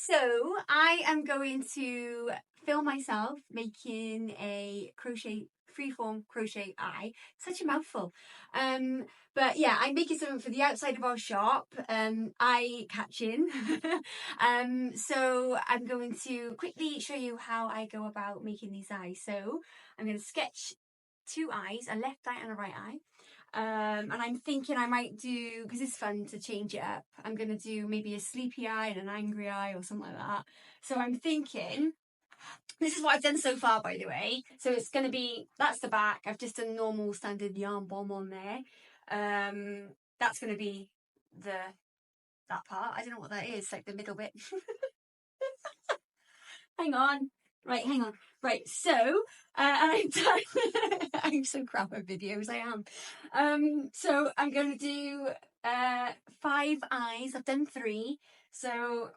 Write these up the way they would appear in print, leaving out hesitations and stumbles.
So I am going to film myself making a freeform crochet eye. Such a mouthful. But yeah, I'm making something for the outside of our shop, eye catching. So I'm going to quickly show you how I go about making these eyes. So I'm going to sketch two eyes, a left eye and a right eye. And I'm thinking I might do, because it's fun to change it up, I'm going to do maybe a sleepy eye and an angry eye or something like that. So I'm thinking, this is what I've done so far, by the way. So it's going to be, that's the back. I've just done normal standard yarn bomb on there. That's going to be that part. I don't know what that is, like the middle bit. Hang on. Right, hang on. Right, so, and I'm done. I'm so crap at videos, I am. So I'm going to do 5 eyes. I've done 3. So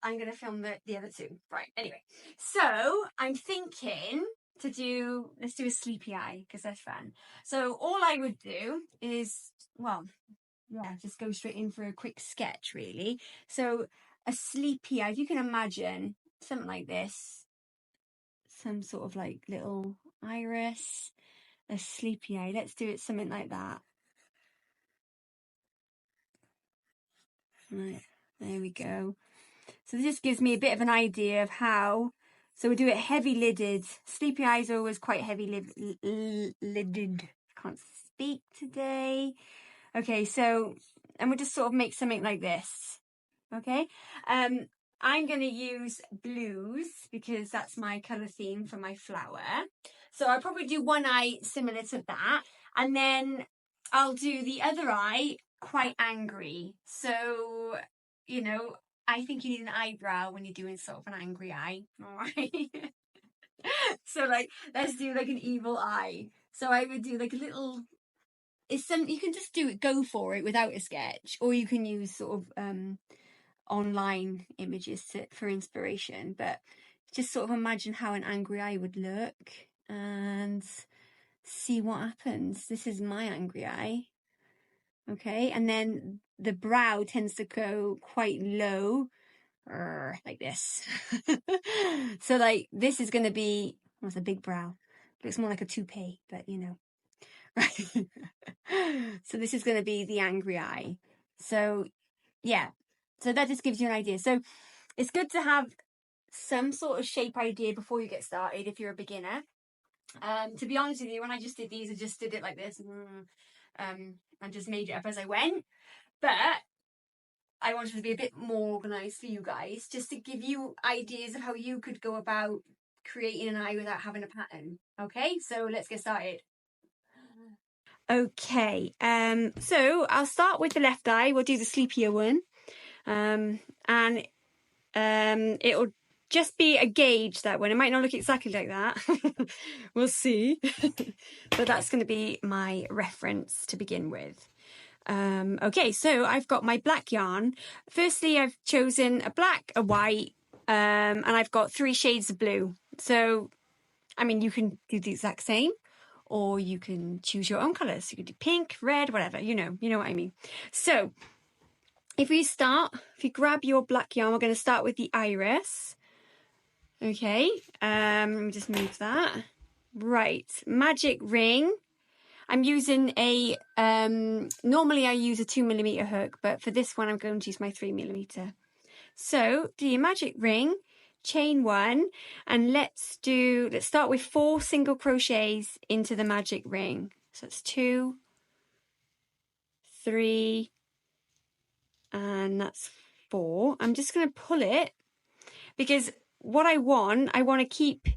I'm going to film the other 2. Right, anyway. So I'm thinking to do, let's do a sleepy eye, because that's fun. So all I would do is, well, yeah, just go straight in for a quick sketch, really. So a sleepy eye, if you can imagine something like this, some sort of like little iris, a sleepy eye. Let's do it something like that. Right, there we go. So this just gives me a bit of an idea of how. So we do it heavy lidded. Sleepy eyes are always quite heavy lidded. Can't speak today. Okay, so, and we'll just sort of make something like this. Okay, I'm going to use blues because that's my colour theme for my flower. So I'll probably do one eye similar to that. And then I'll do the other eye quite angry. So, you know, I think you need an eyebrow when you're doing sort of an angry eye. All right. So like, let's do like an evil eye. So I would do like a little, you can just go for it without a sketch, or you can use sort of, online images for inspiration, but just sort of imagine how an angry eye would look and see what happens. This is my angry eye. Okay, and then the brow tends to go quite low, like this. So like this is going to be, well, it's a big brow. Looks more like a toupee, but you know. Right. So this is going to be the angry eye. So yeah, so that just gives you an idea. So it's good to have some sort of shape idea before you get started if you're a beginner. To be honest with you, when I just did these, I just did it like this, and just made it up as I went. But I wanted to be a bit more organised for you guys, just to give you ideas of how you could go about creating an eye without having a pattern. Okay, so let's get started. Okay, so I'll start with the left eye. We'll do the sleepier one, and it'll just be a gauge, that one. It might not look exactly like that. We'll see. But that's going to be my reference to begin with. Okay, so I've got my black yarn. Firstly, I've chosen a black, a white, and I've got 3 shades of blue. So, I mean, you can do the exact same, or you can choose your own colours. You can do pink, red, whatever, you know what I mean. So if you grab your black yarn, we're going to start with the iris. Okay, let me just move that. Right, magic ring. I'm using a, normally I use a 2mm hook, but for this one I'm going to use my 3mm. So do your magic ring, chain 1, and let's start with 4 single crochets into the magic ring. So it's 2, 3, and that's 4. I'm just going to pull it because what I want to keep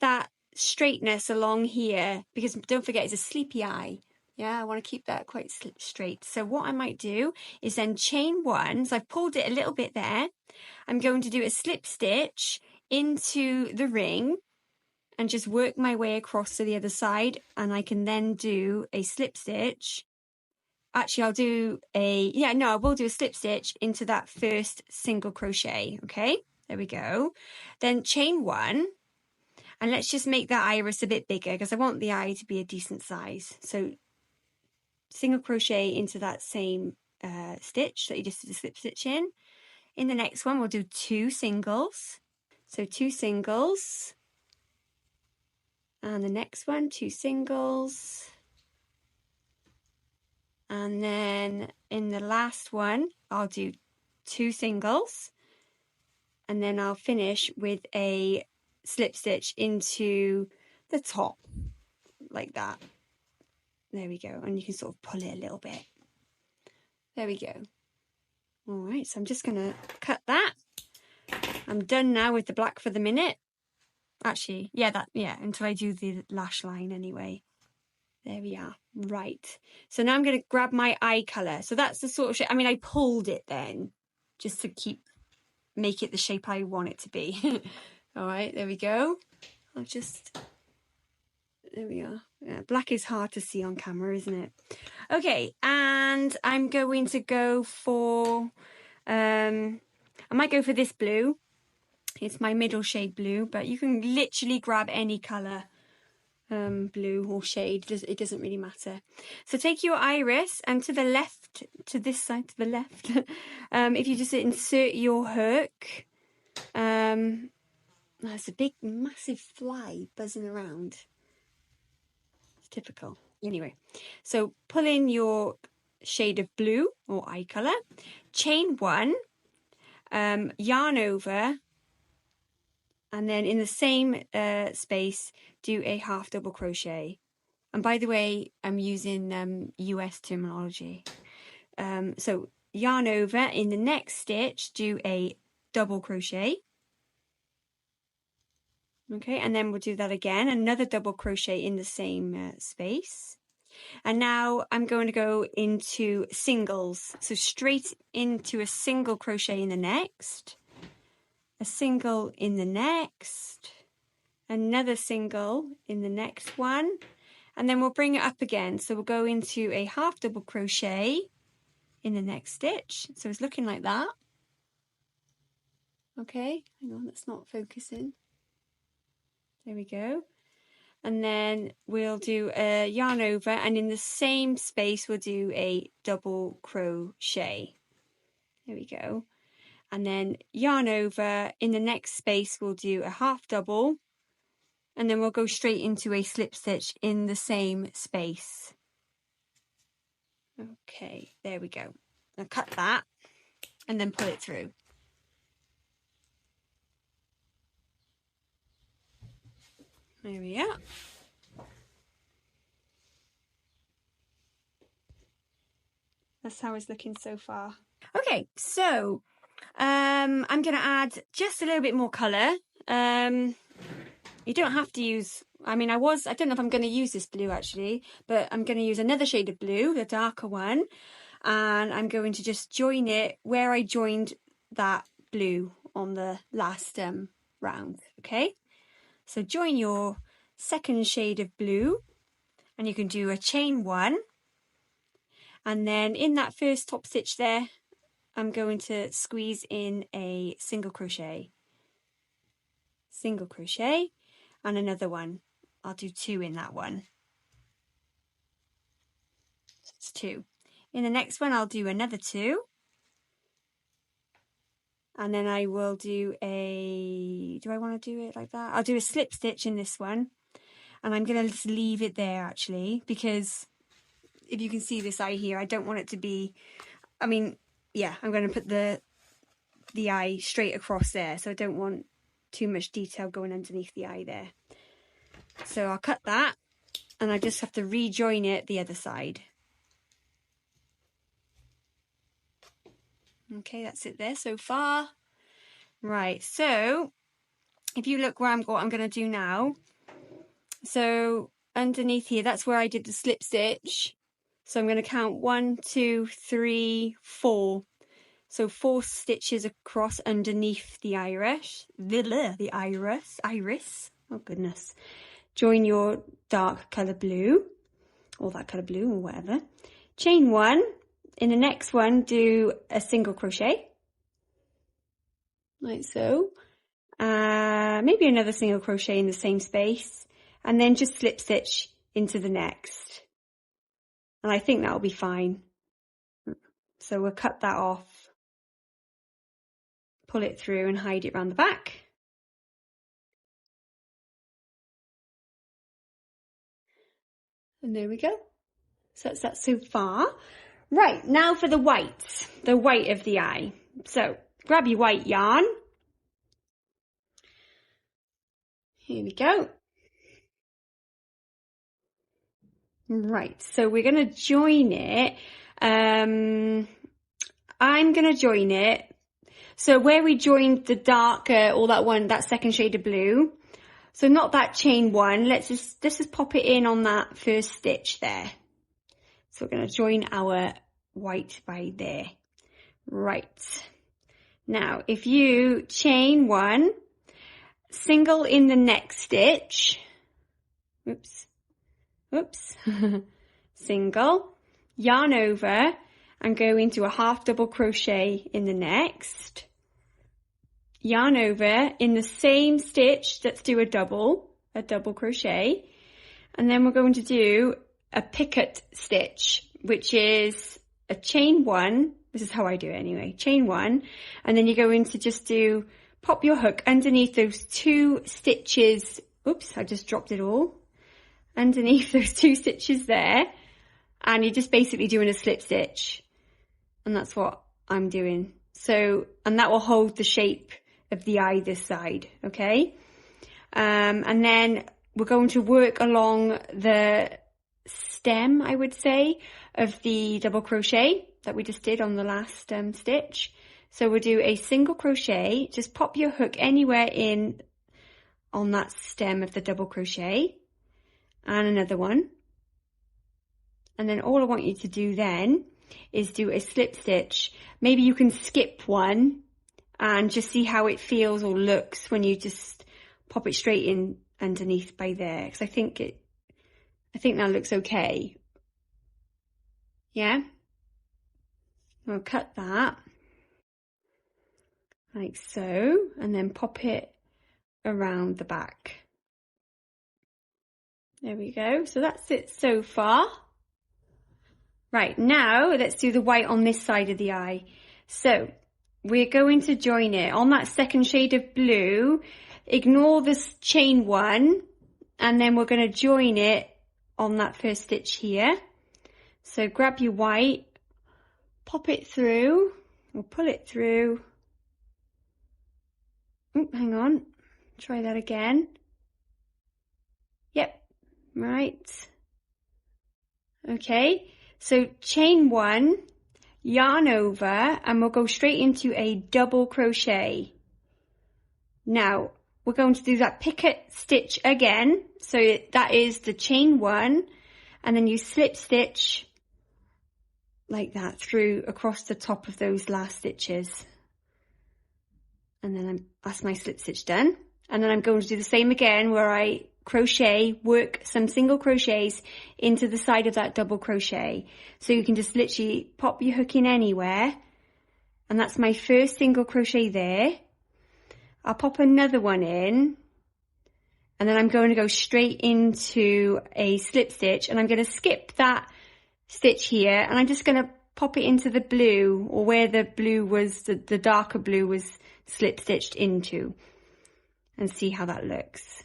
that straightness along here, because don't forget it's a sleepy eye. Yeah, I want to keep that quite straight. So what I might do is then chain 1. So I've pulled it a little bit there. I'm going to do a slip stitch into the ring and just work my way across to the other side. And I can then do a slip stitch. Actually, I will do a slip stitch into that first single crochet. Okay, there we go. Then chain 1. And let's just make that iris a bit bigger because I want the eye to be a decent size. So single crochet into that same stitch that you just did a slip stitch in. in the next one we'll do 2 singles. So 2 singles, and the next one 2 singles, and then in the last one I'll do 2 singles, and then I'll finish with a slip stitch into the top like that. There we go, and you can sort of pull it a little bit. There we go. All right, so I'm just going to cut that. I'm done now with the black for the minute. Actually, yeah, until I do the lash line anyway. There we are. Right. So now I'm going to grab my eye colour. So that's the sort of shape. I mean, I pulled it then just to make it the shape I want it to be. All right, there we go. There we are. Yeah, black is hard to see on camera, isn't it? Okay, and I'm going to go for, I might go for this blue. It's my middle shade blue, but you can literally grab any colour, blue or shade. It doesn't really matter. So take your iris and to the left, to this side, to the left, if you just insert your hook, there's a big, massive fly buzzing around. It's typical. Anyway, so pull in your shade of blue or eye colour, chain 1, yarn over, and then in the same space do a half double crochet. And by the way, I'm using US terminology. So yarn over, in the next stitch do a double crochet. Okay, and then we'll do that again, another double crochet in the same space. And now I'm going to go into singles, so straight into a single crochet in the next, a single in the next, another single in the next one, and then we'll bring it up again. So we'll go into a half double crochet in the next stitch. So it's looking like that. Okay, hang on, that's not focusing. There we go. And then we'll do a yarn over, and in the same space we'll do a double crochet. There we go. And then yarn over, in the next space we'll do a half double, and then we'll go straight into a slip stitch in the same space. Okay, there we go. Now cut that and then pull it through. There we are. That's how it's looking so far. Okay, so I'm going to add just a little bit more colour. You don't have to use, I don't know if I'm going to use this blue actually, but I'm going to use another shade of blue, the darker one, and I'm going to just join it where I joined that blue on the last round. Okay, so join your second shade of blue, and you can do a chain 1, and then in that first top stitch there I'm going to squeeze in a single crochet, and another one. I'll do 2 in that one. It's 2. In the next one I'll do another 2, and then I will do do I want to do it like that? I'll do a slip stitch in this one, and I'm going to just leave it there actually, because if you can see this eye here, I don't want it to be, I'm going to put the eye straight across there, so I don't want too much detail going underneath the eye there. So I'll cut that, and I just have to rejoin it the other side. Okay, that's it there so far. Right, so if you look what I'm going to do now, so underneath here, that's where I did the slip stitch. So I'm going to count 1, 2, 3, 4. So 4 stitches across underneath the iris. Oh goodness. Join your dark colour blue, or that colour blue, or whatever. Chain 1. In the next one, do a single crochet, like so. Maybe another single crochet in the same space, and then just slip stitch into the next. And I think that'll be fine. So we'll cut that off. pull it through and hide it around the back. And there we go. So that's that so far. Right, now for the white of the eye. So grab your white yarn. Here we go. Right, so we're going to join it. I'm going to join it. So where we joined the darker, or that second shade of blue. So not that chain one. Let's just pop it in on that first stitch there. So we're going to join our white by there. Right. Now, if you chain one, single in the next stitch. Oops. Single, yarn over, and go into a half double crochet in the next. Yarn over in the same stitch. Let's do a double crochet, and then we're going to do a picot stitch, which is a chain one. This is how I do it anyway. Chain one, and then you're going to just pop your hook underneath those two stitches. Oops, I just dropped it all. Underneath those two stitches there, and you're just basically doing a slip stitch, and that's what I'm doing. So, and that will hold the shape of the eye this side, okay? And then we're going to work along the stem, I would say, of the double crochet that we just did on the last stitch. So we'll do a single crochet, just pop your hook anywhere in on that stem of the double crochet, and another one. And then all I want you to do then is do a slip stitch. Maybe you can skip one and just see how it feels or looks when you just pop it straight in underneath by there, because I think that looks okay. Yeah, I'll cut that like so, and then pop it around the back. There we go. So that's it so far. Right, now let's do the white on this side of the eye. So we're going to join it on that second shade of blue. Ignore this chain one, and then we're going to join it on that first stitch here. So grab your white, pop it through, or pull it through. Oh, hang on, try that again. Yep, right. Okay, so chain one, yarn over, and we'll go straight into a double crochet. Now we're going to do that picot stitch again. So that is the chain one, and then you slip stitch like that through across the top of those last stitches. And then that's my slip stitch done. And then I'm going to do the same again, where I crochet, work some single crochets into the side of that double crochet. So you can just literally pop your hook in anywhere. And that's my first single crochet there. I'll pop another one in, and then I'm going to go straight into a slip stitch, and I'm going to skip that stitch here, and I'm just going to pop it into the blue, or where the blue was, the darker blue was slip stitched into, and see how that looks.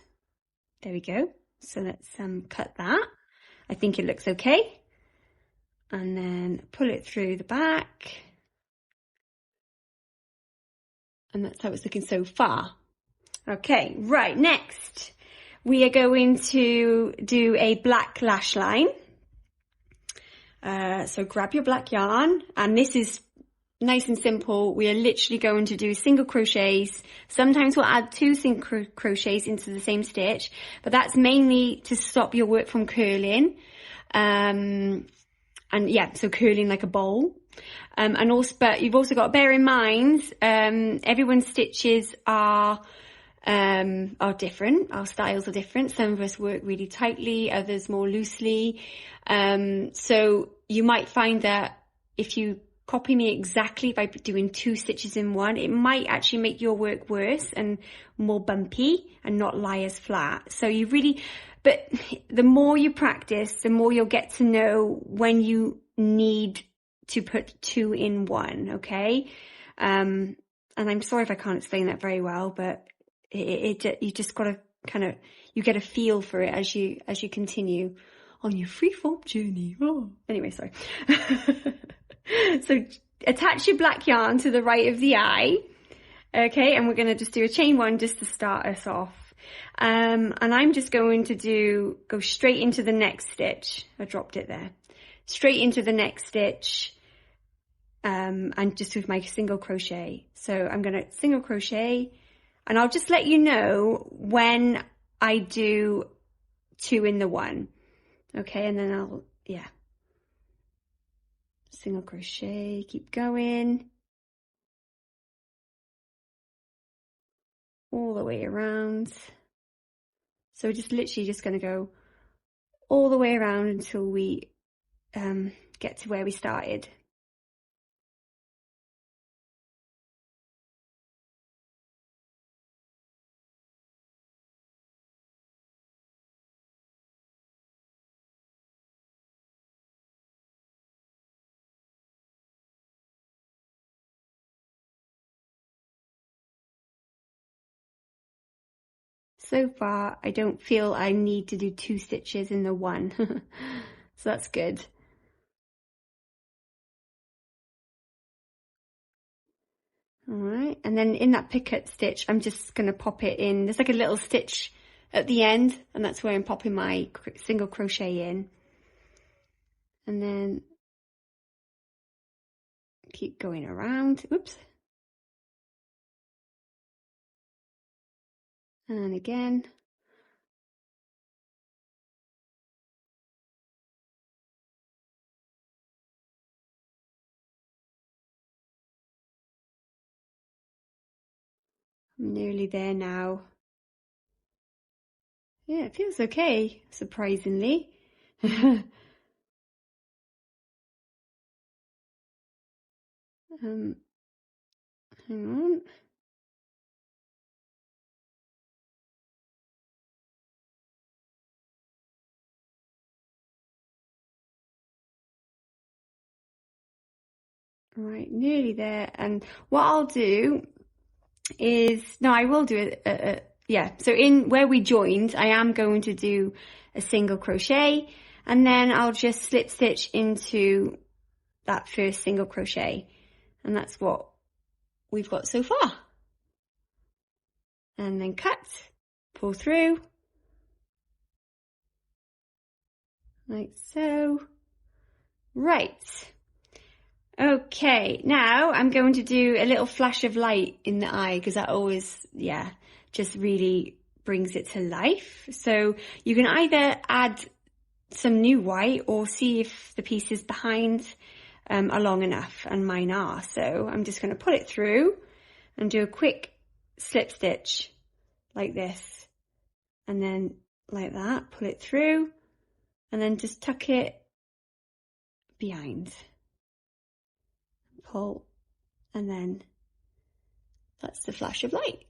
There we go. So let's cut that. I think it looks okay. And then pull it through the back. And that's how it's looking so far. Okay, right, next we are going to do a black lash line. So grab your black yarn, and this is nice and simple. We are literally going to do single crochets. Sometimes we'll add two single crochets into the same stitch, but that's mainly to stop your work from curling. And yeah, so curling like a bowl. And also, but you've also got to bear in mind, everyone's stitches are different. Our styles are different. Some of us work really tightly, others more loosely. So you might find that if you copy me exactly by doing two stitches in one, it might actually make your work worse and more bumpy and not lie as flat. So you really, but the more you practice, the more you'll get to know when you need to put two in one, okay? And I'm sorry if I can't explain that very well, but you just got to kind of, you get a feel for it as you continue on your freeform journey. Oh. Anyway, sorry. So attach your black yarn to the right of the eye. Okay, and we're going to just do a chain one just to start us off. And I'm just going to go straight into the next stitch. I dropped it there. Straight into the next stitch. And just with my single crochet. So I'm going to single crochet, and I'll just let you know when I do 2 in the 1. Okay, and then I'll, yeah. Single crochet, keep going. All the way around. So we're just literally just going to go all the way around until we get to where we started. So far, I don't feel I need to do 2 stitches in the 1. So that's good. All right, and then in that picot stitch, I'm just going to pop it in. There's like a little stitch at the end, and that's where I'm popping my single crochet in. And then keep going around. Oops. And again. I'm nearly there now. Yeah, it feels okay, surprisingly. Hang on. Right, nearly there. And what I'll do is, no, I will do it. Yeah, so in where we joined, I am going to do a single crochet, and then I'll just slip stitch into that first single crochet, and that's what we've got so far. And then cut, pull through, like so. Right. Okay, now I'm going to do a little flash of light in the eye, because that always, yeah, just really brings it to life. So you can either add some new white or see if the pieces behind are long enough, and mine are. So I'm just going to put it through and do a quick slip stitch like this, and then like that, pull it through, and then just tuck it behind, pull, and then that's the flash of light.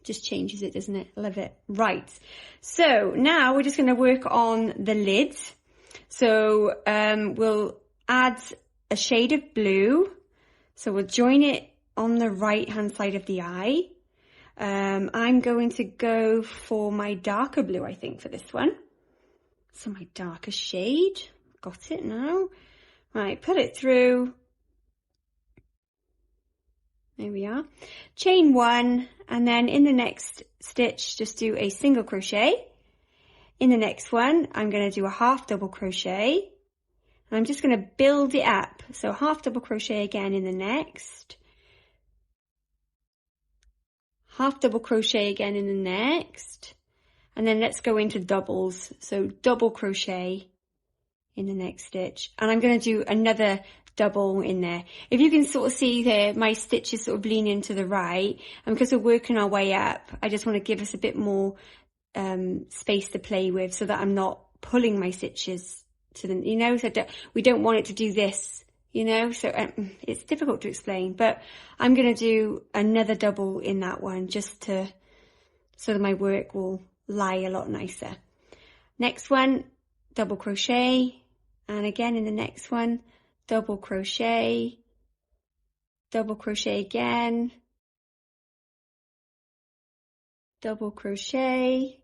Just changes it, doesn't it? Love it. Right, so now we're just going to work on the lid. So we'll add a shade of blue, so we'll join it on the right hand side of the eye. I'm going to go for my darker blue, I think, for this one. So my darker shade, got it now. Right, put it through. There we are. Chain 1, and then in the next stitch, just do a single crochet. In the next one, I'm going to do a half double crochet. And I'm just going to build it up. So half double crochet again in the next. Half double crochet again in the next. And then let's go into doubles. So double crochet in the next stitch. And I'm going to do another double in there. If you can sort of see there, my stitches sort of leaning to the right, and because we're working our way up, I just want to give us a bit more space to play with, so that I'm not pulling my stitches to them, you know, so we don't want it to do this, you know, so it's difficult to explain, but I'm going to do another double in that one, just to, so that my work will lie a lot nicer. Next one, double crochet, and again in the next one, double crochet again, double crochet,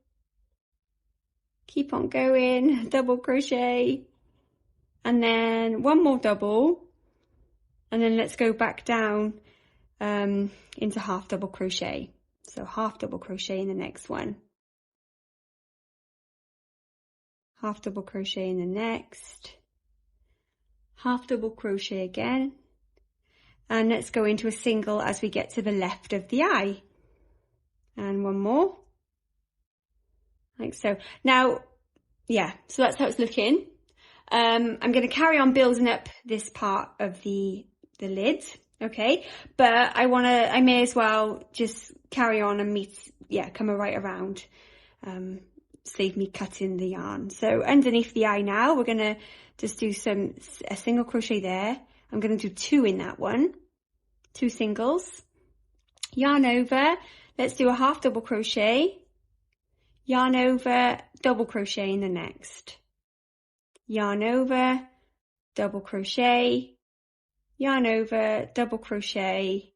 keep on going, double crochet, and then one more double, and then let's go back down into half double crochet. So half double crochet in the next one, half double crochet in the next, half double crochet again, and let's go into a single as we get to the left of the eye, and one more, like so. Now, yeah, so that's how it's looking. I'm going to carry on building up this part of the lid, okay, but I may as well just carry on and come right around, save me cutting the yarn. So underneath the eye now, we're going to just do a single crochet there. I'm going to do 2 in that one, 2 singles, yarn over, let's do a half double crochet, yarn over, double crochet in the next, yarn over, double crochet, yarn over, double crochet,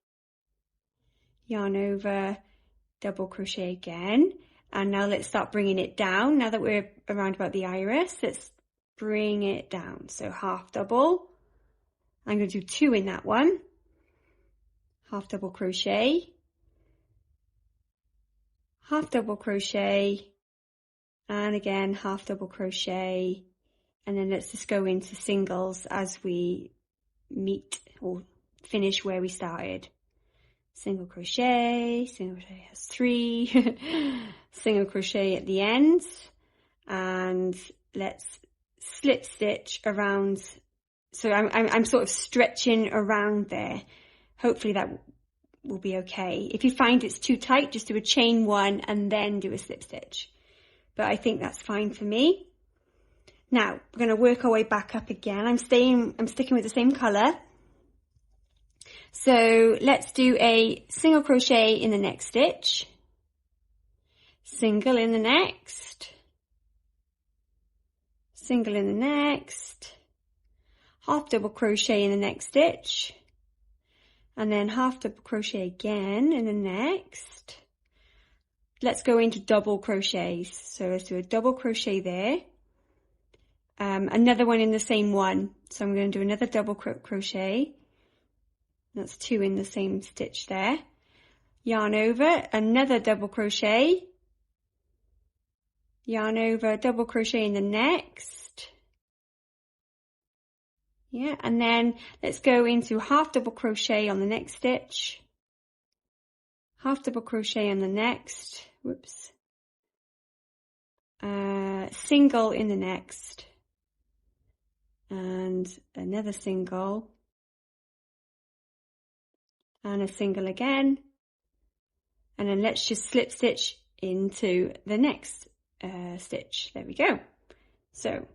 yarn over, double crochet again. And now let's start bringing it down. Now that we're around about the iris, let's bring it down. So half double, I'm going to do 2 in that one, half double crochet, half double crochet, and again half double crochet, and then let's just go into singles as we meet or finish where we started. Single crochet has 3, single crochet at the end, and let's slip stitch around. So I'm sort of stretching around there. Hopefully that will be okay. If you find it's too tight, just do a chain 1 and then do a slip stitch. But I think that's fine for me. Now we're going to work our way back up again. I'm sticking with the same colour. So let's do a single crochet in the next stitch, single in the next, single in the next, half double crochet in the next stitch, and then half double crochet again in the next. Let's go into double crochets. So let's do a double crochet there, another one in the same one. So I'm going to do another double crochet. That's 2 in the same stitch there. Yarn over, another double crochet. Yarn over, double crochet in the next. Yeah, and then let's go into half double crochet on the next stitch. Half double crochet on the next. Whoops. Single in the next. And another single. And a single again, and then let's just slip stitch into the next stitch. There we go. So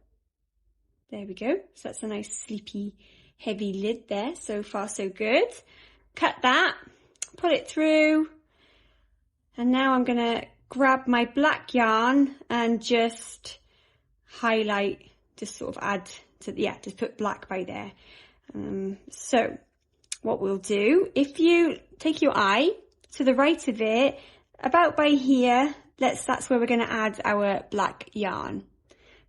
there we go. So that's a nice sleepy heavy lid there. So far so good. Cut that, pull it through, and now I'm gonna grab my black yarn and just highlight, just sort of add to just put black by there. So what we'll do, if you take your eye to the right of it, about by here, that's where we're going to add our black yarn.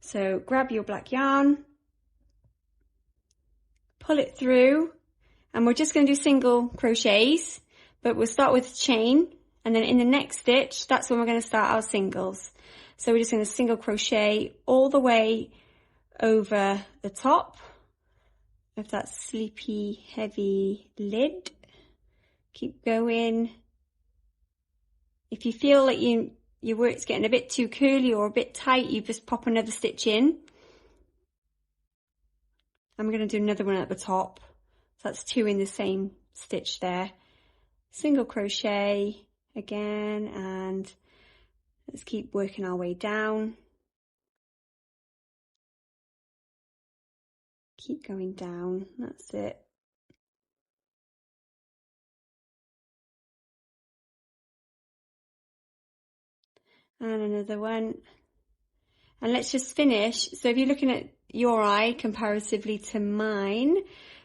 So grab your black yarn, pull it through, and we're just going to do single crochets, but we'll start with chain, and then in the next stitch, that's when we're going to start our singles. So we're just going to single crochet all the way over the top of that sleepy heavy lid. Keep going. If you feel like your work's getting a bit too curly or a bit tight, you just pop another stitch in. I'm going to do another one at the top. So that's 2 in the same stitch there. Single crochet again, and let's keep working our way down. Keep going down, that's it. And another one. And let's just finish. So if you're looking at your eye comparatively to mine,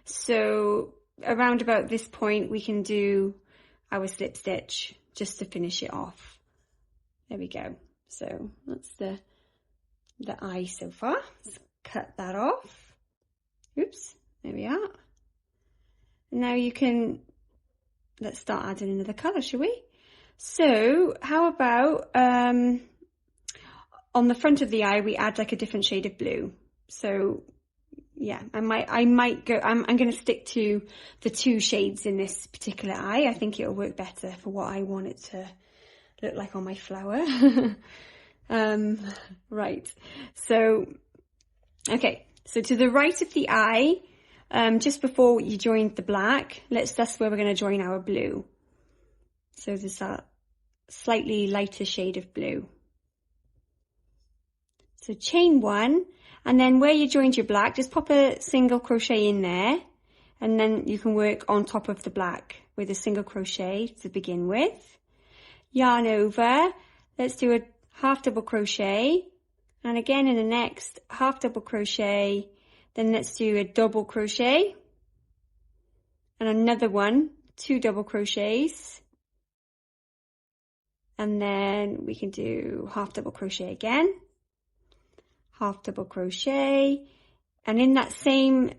so around about this point we can do our slip stitch just to finish it off. There we go. So that's the eye so far. Let's cut that off. Oops, there we are. Now you can, let's start adding another colour, shall we? So how about on the front of the eye we add like a different shade of blue. So yeah, I might go, I'm going to stick to the 2 shades in this particular eye. I think it'll work better for what I want it to look like on my flower. Right, so okay, so to the right of the eye, just before you join the black, that's where we're going to join our blue. So there's that slightly lighter shade of blue. So chain 1, and then where you joined your black, just pop a single crochet in there, and then you can work on top of the black with a single crochet to begin with. Yarn over, let's do a half double crochet, and again in the next half double crochet, then let's do a double crochet, and another one, 2 double crochets, and then we can do half double crochet again, half double crochet, and in that same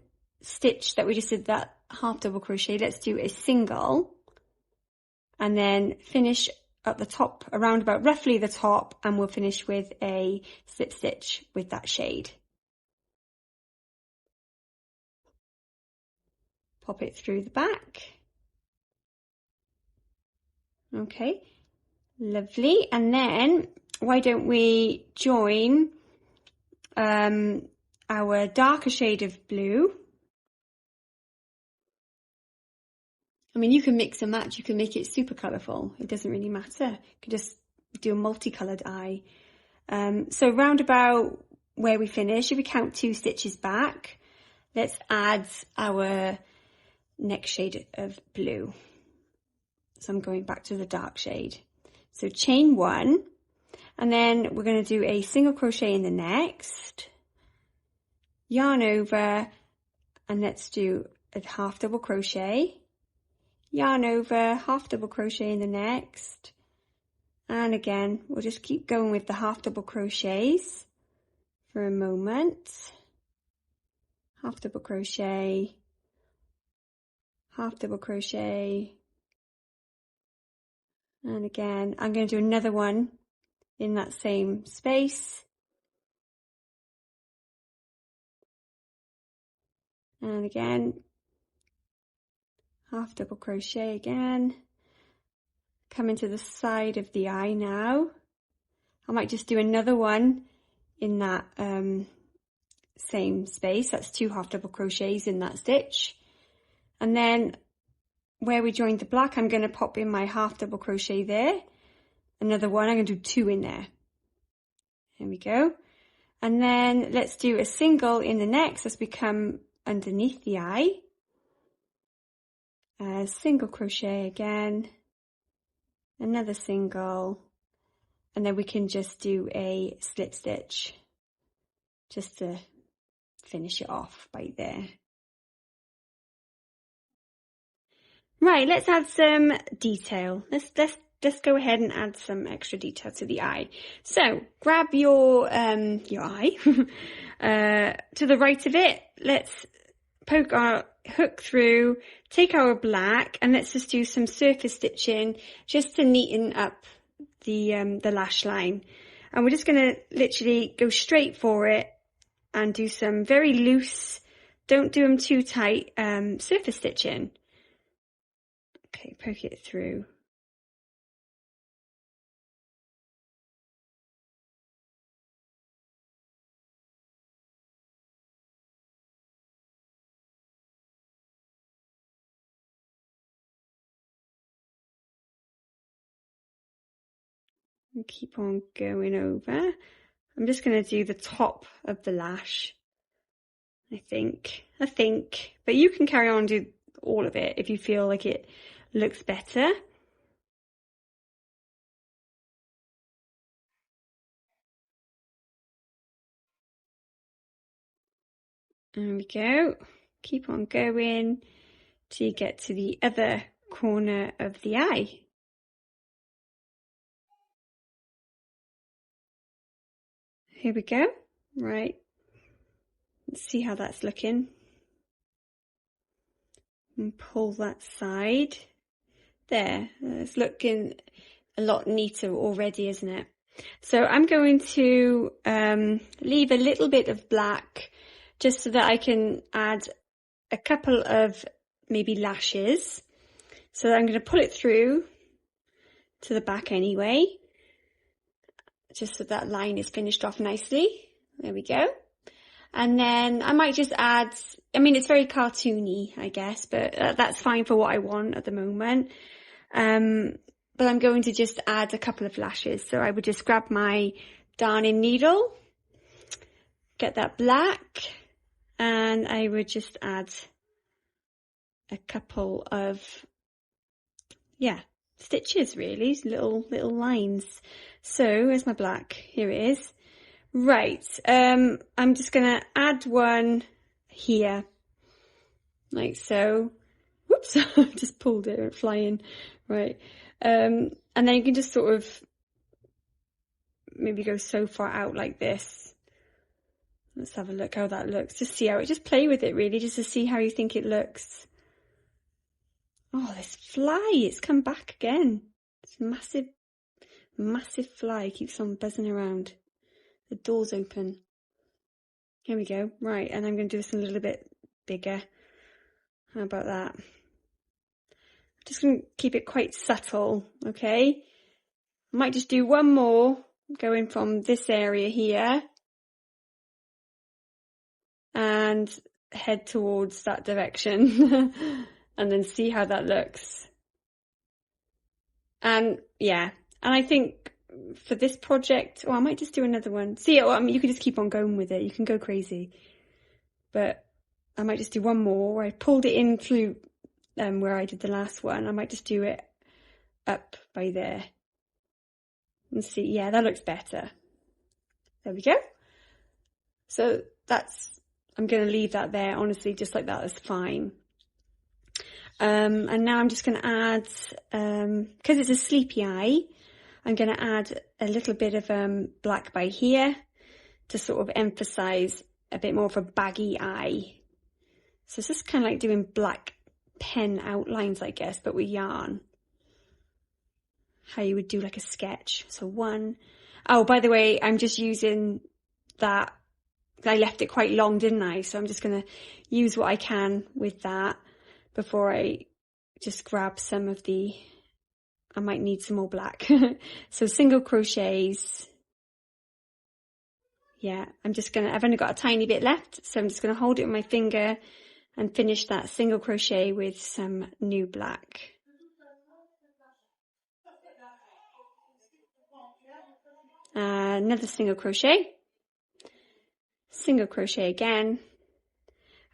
stitch that we just did that half double crochet, let's do a single, and then finish at the top, around about roughly the top, and we'll finish with a slip stitch with that shade. Pop it through the back. Okay, lovely. And then why don't we join our darker shade of blue. I mean, you can mix and match, you can make it super colourful, it doesn't really matter. You can just do a multicoloured eye. So round about where we finish, if we count 2 stitches back, let's add our next shade of blue. So I'm going back to the dark shade. So chain 1, and then we're going to do a single crochet in the next, yarn over, and let's do a half double crochet, yarn over, half double crochet in the next, and again we'll just keep going with the half double crochets for a moment. Half double crochet, half double crochet, and again I'm going to do another one in that same space, and again half double crochet again. Come into the side of the eye now. I might just do another one in that same space. That's 2 half double crochets in that stitch, and then where we joined the black, I'm going to pop in my half double crochet there, another one, I'm going to do 2 in there. Here we go. And then let's do a single in the next as we come underneath the eye. A single crochet again, another single, and then we can just do a slip stitch just to finish it off right there. Right, let's add some detail. Let's go ahead and add some extra detail to the eye. So grab your eye to the right of it. Let's poke our hook through, take our black, and let's just do some surface stitching just to neaten up the lash line. And we're just going to literally go straight for it and do some very loose, don't do them too tight, surface stitching. Okay, poke it through. And keep on going over. I'm just going to do the top of the lash, I think, but you can carry on and do all of it if you feel like it looks better. There we go. Keep on going till you get to the other corner of the eye. Here we go. Right, let's see how that's looking. And pull that side. There, it's looking a lot neater already, isn't it? So I'm going to leave a little bit of black just so that I can add a couple of maybe lashes. So I'm going to pull it through to the back anyway, just so that line is finished off nicely. There we go. And then I might just add, I mean, it's very cartoony, I guess, but that's fine for what I want at the moment. But I'm going to just add a couple of lashes. So I would just grab my darning needle, get that black, and I would just add a couple of, yeah, stitches really, little lines. So where's my black? Here it is. Right, I'm just gonna add one here, like so. Whoops, I just pulled it, flying. Right, and then you can just sort of maybe go so far out like this. Let's have a look how that looks. Just see how it, just play with it really, just to see how you think it looks. Oh, this fly, it's come back again. It's massive, massive fly, keeps on buzzing around. The door's open. Here we go. Right, and I'm going to do this a little bit bigger. How about that? Just going to keep it quite subtle, okay? I might just do one more, going from this area here, and head towards that direction, and then see how that looks. And yeah, and I think for this project, I might just do another one. See, I mean, you can just keep on going with it. You can go crazy. But I might just do one more where I pulled it in through where I did the last one. I might just do it up by there. And see, yeah, that looks better. There we go. So that's, I'm going to leave that there, honestly, just like that is fine. And now I'm just going to add, because it's a sleepy eye, I'm going to add a little bit of black by here to sort of emphasize a bit more of a baggy eye. So it's just kind of like doing black pen outlines, I guess, but with yarn. How you would do like a sketch. So one, oh, by the way, I'm just using that. I left it quite long, didn't I? So I'm just going to use what I can with that before I just grab some of the, I might need some more black. So single crochets. Yeah, I've only got a tiny bit left, so I'm just going to hold it with my finger and finish that single crochet with some new black. Another single crochet again,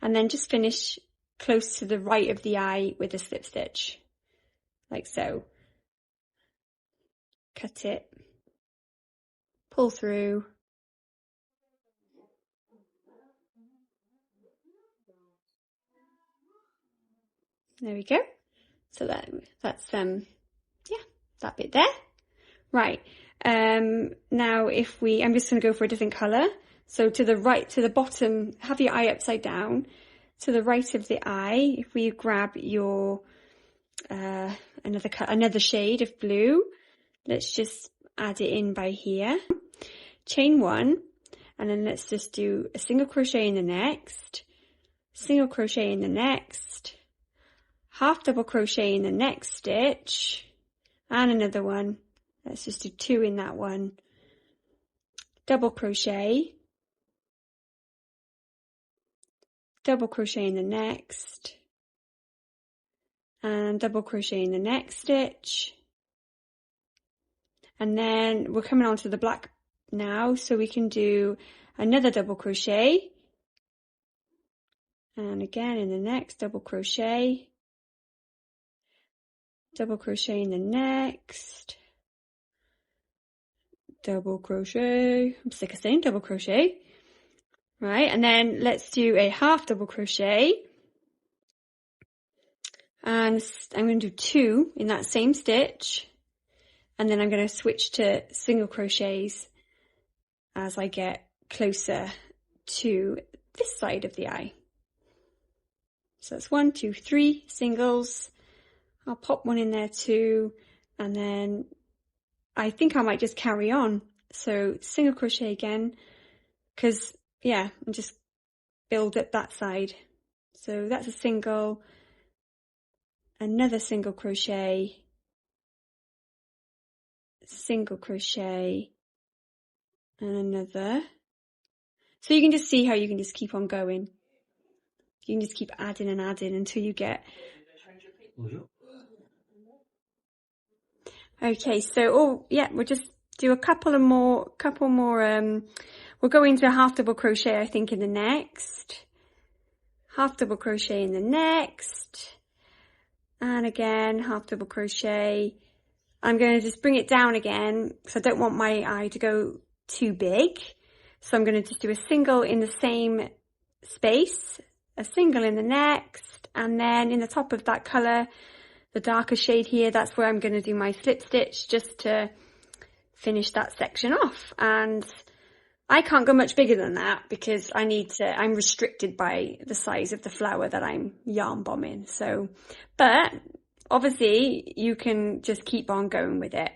and then just finish close to the right of the eye with a slip stitch, like so. Cut it, pull through, there we go. So that's yeah, that bit there. Right, now I'm just going to go for a different colour. So to the right, to the bottom, have your eye upside down. To the right of the eye, if we grab your another shade of blue, let's just add it in by here. Chain one, and then let's just do a single crochet in the next, single crochet in the next, half double crochet in the next stitch, and another one. Let's just do 2 in that one. Double crochet, double crochet in the next, and double crochet in the next stitch. And then we're coming on to the black now, so we can do another double crochet, and again in the next double crochet in the next, double crochet, I'm sick of saying double crochet, right? And then let's do a half double crochet, and I'm going to do 2 in that same stitch, and then I'm going to switch to single crochets, as I get closer to this side of the eye. So that's 1, 2, 3 singles. I'll pop one in there too, and then I think I might just carry on. So single crochet again, because yeah, and just build up that side. So that's a single, another single crochet, single crochet, and another. So you can just see how you can just keep on going. You can just keep adding and adding until you get. Okay, so we'll just do a couple more. We'll go into a half double crochet, I think, in the next. Half double crochet in the next, and again half double crochet. I'm going to just bring it down again because I don't want my eye to go too big. So I'm going to just do a single in the same space, a single in the next, and then in the top of that colour, the darker shade here, that's where I'm going to do my slip stitch just to finish that section off. And I can't go much bigger than that because I'm restricted by the size of the flower that I'm yarn bombing. So, but obviously you can just keep on going with it.